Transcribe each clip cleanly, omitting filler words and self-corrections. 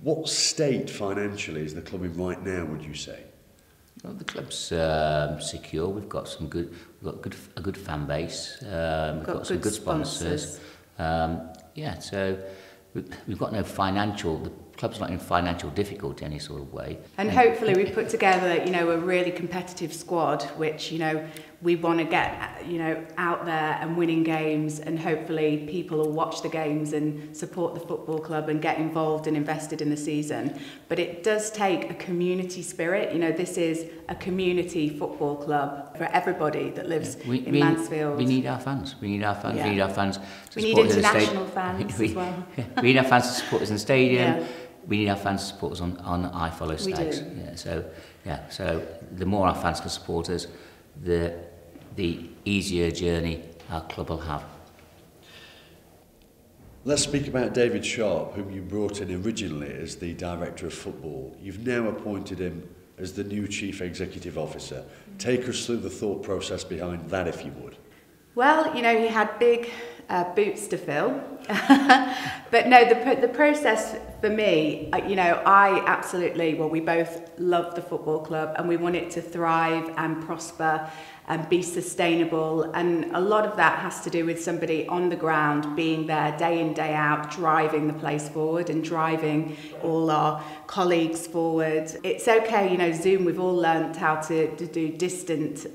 What state financially is the club in right now, would you say? Well, the club's secure. We've got a good fan base. We've got some good sponsors. So we've got no financial. The club's not in financial difficulty in any sort of way. And hopefully we've put together, a really competitive squad, which, we want to get, out there and winning games, and hopefully people will watch the games and support the football club and get involved and invested in the season. But it does take a community spirit. This is a community football club for everybody that lives in Mansfield. We need our fans. We need our fans. We need our fans to We need support us international fans as well. We need our fans to support us in the stadium. Yeah. We need our fans to support us on iFollow stags. So the more our fans can support us, the easier journey our club will have. Let's speak about David Sharp, whom you brought in originally as the Director of Football. You've now appointed him as the new Chief Executive Officer. Take us through the thought process behind that, if you would. Well, he had big boots to fill. But no, the process for me, I absolutely, we both love the football club and we want it to thrive and prosper and be sustainable. And a lot of that has to do with somebody on the ground being there day in, day out, driving the place forward and driving all our colleagues forward. It's okay, Zoom, we've all learnt how to do distant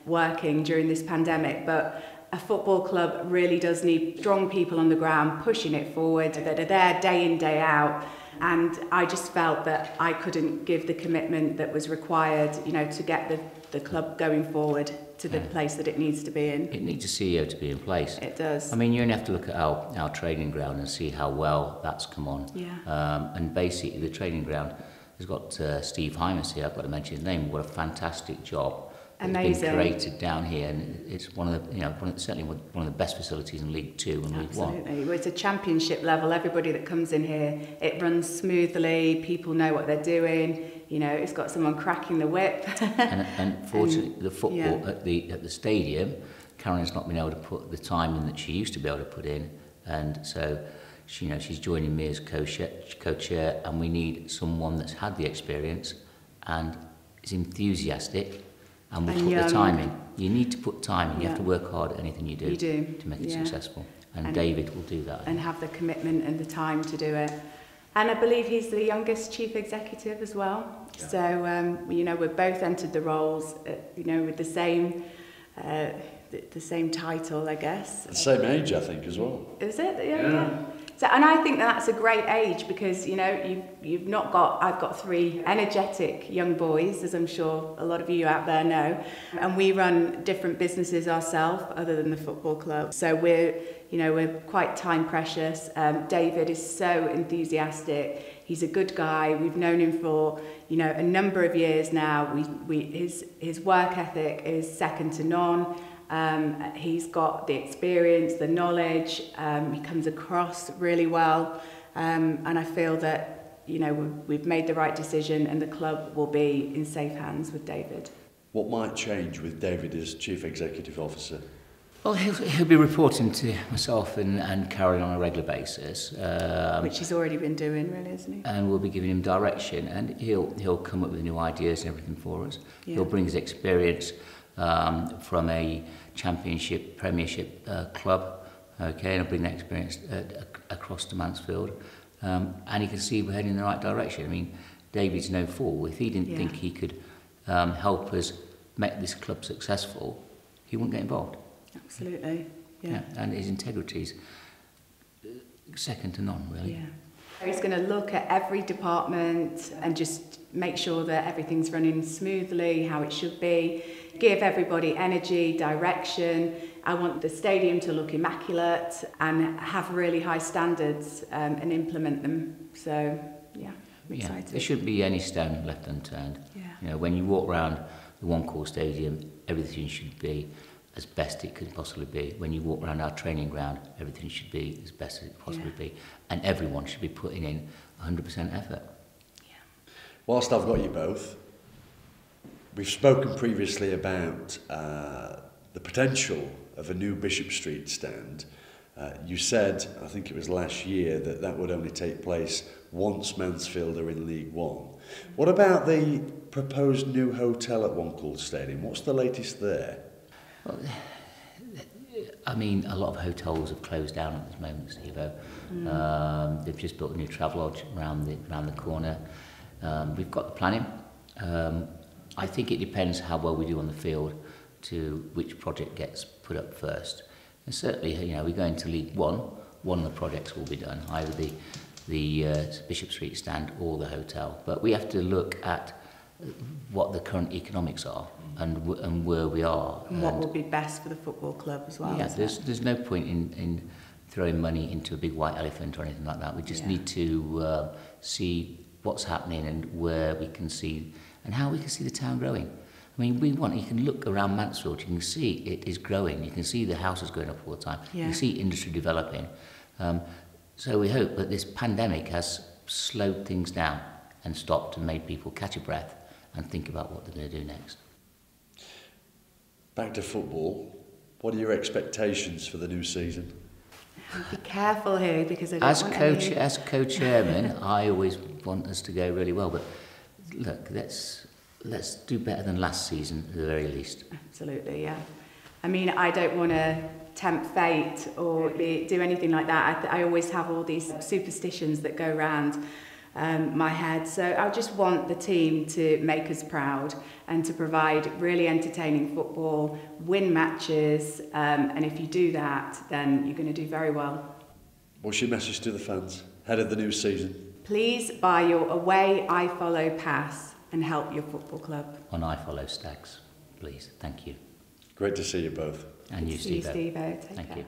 working during this pandemic, but a football club really does need strong people on the ground pushing it forward that are there day in, day out. And I just felt that I couldn't give the commitment that was required, to get the club going forward to the place that it needs to be in. It needs a CEO to be in place. It does. I mean, you only have to look at our training ground and see how well that's come on. Yeah. And basically, the training ground has got Steve Hymas here. I've got to mention his name. What a fantastic job. Amazing. It's been created down here, and it's one of the, certainly one of the best facilities in League Two and League One. Absolutely. Well, it's a championship level. Everybody that comes in here, it runs smoothly. People know what they're doing. It's got someone cracking the whip. and fortunately, the football at the stadium, Carolyn's not been able to put the time in that she used to be able to put in, and so she's joining me as co-chair, and we need someone that's had the experience and is enthusiastic. And we'll put the time in. You need to put time in. You have to work hard at anything you do to make it successful. And David will do that. And have the commitment and the time to do it. And I believe he's the youngest chief executive as well. Yeah. So, we've both entered the roles, with the same title, I guess. The same age, I think, as well. Is it? Yeah. So, and I think that's a great age because, you've not got, I've got 3 energetic young boys, as I'm sure a lot of you out there know, and we run different businesses ourselves other than the football club. So we're quite time precious. David is so enthusiastic. He's a good guy. We've known him for, a number of years now. His work ethic is second to none. He's got the experience, the knowledge, he comes across really well, and I feel that, we've made the right decision and the club will be in safe hands with David. What might change with David as Chief Executive Officer? Well, he'll be reporting to myself and Carolyn on a regular basis. Which he's already been doing, really, isn't he? And we'll be giving him direction, and he'll come up with new ideas and everything for us. Yeah. He'll bring his experience from a championship, premiership club, and I'll bring that experience across to Mansfield, and he can see we're heading in the right direction. I mean, David's no fool. If he didn't think he could help us make this club successful, he wouldn't get involved. Absolutely, yeah. And his integrity's second to none, really. Yeah. He's going to look at every department and just make sure that everything's running smoothly, how it should be, give everybody energy, direction. I want the stadium to look immaculate and have really high standards and implement them. So, I'm excited. There shouldn't be any stone left unturned. Yeah. When you walk around the One Call Stadium, everything should be as best it could possibly be. When you walk around our training ground, everything should be as best as it possibly be. And everyone should be putting in 100% effort. Yeah. Whilst I've got you both, we've spoken previously about the potential of a new Bishop Street stand. You said, I think it was last year, that that would only take place once Mansfield are in League One. What about the proposed new hotel at Wancourt Stadium? What's the latest there? Well, I mean, a lot of hotels have closed down at this moment, Steve-O. They've just built a new Travelodge around the corner. We've got the planning. I think it depends how well we do on the field to which project gets put up first. And certainly, you know, we go into League One of the projects will be done, either the Bishop Street stand or the hotel. But we have to look at what the current economics are and where we are. And what will be best for the football club as well. Yeah, there's no point in throwing money into a big white elephant or anything like that. We just need to see what's happening and where we can see and how we can see the town growing. I mean, you can look around Mansfield, you can see it is growing, you can see the houses going up all the time, you can see industry developing. So we hope that this pandemic has slowed things down and stopped and made people catch a breath and think about what they're going to do next. Back to football, what are your expectations for the new season? Be careful here because I don't want As co-chairman, I always want us to go really well, but look, let's do better than last season at the very least. Absolutely, yeah. I mean, I don't want to tempt fate or do anything like that. I always have all these superstitions that go around my head. So I just want the team to make us proud and to provide really entertaining football, win matches, and if you do that, then you're going to do very well. What's your message to the fans ahead of the new season? Please buy your away iFollow pass and help your football club. On iFollow Stacks, please. Thank you. Great to see you both. And you, Steve-O. Thank you.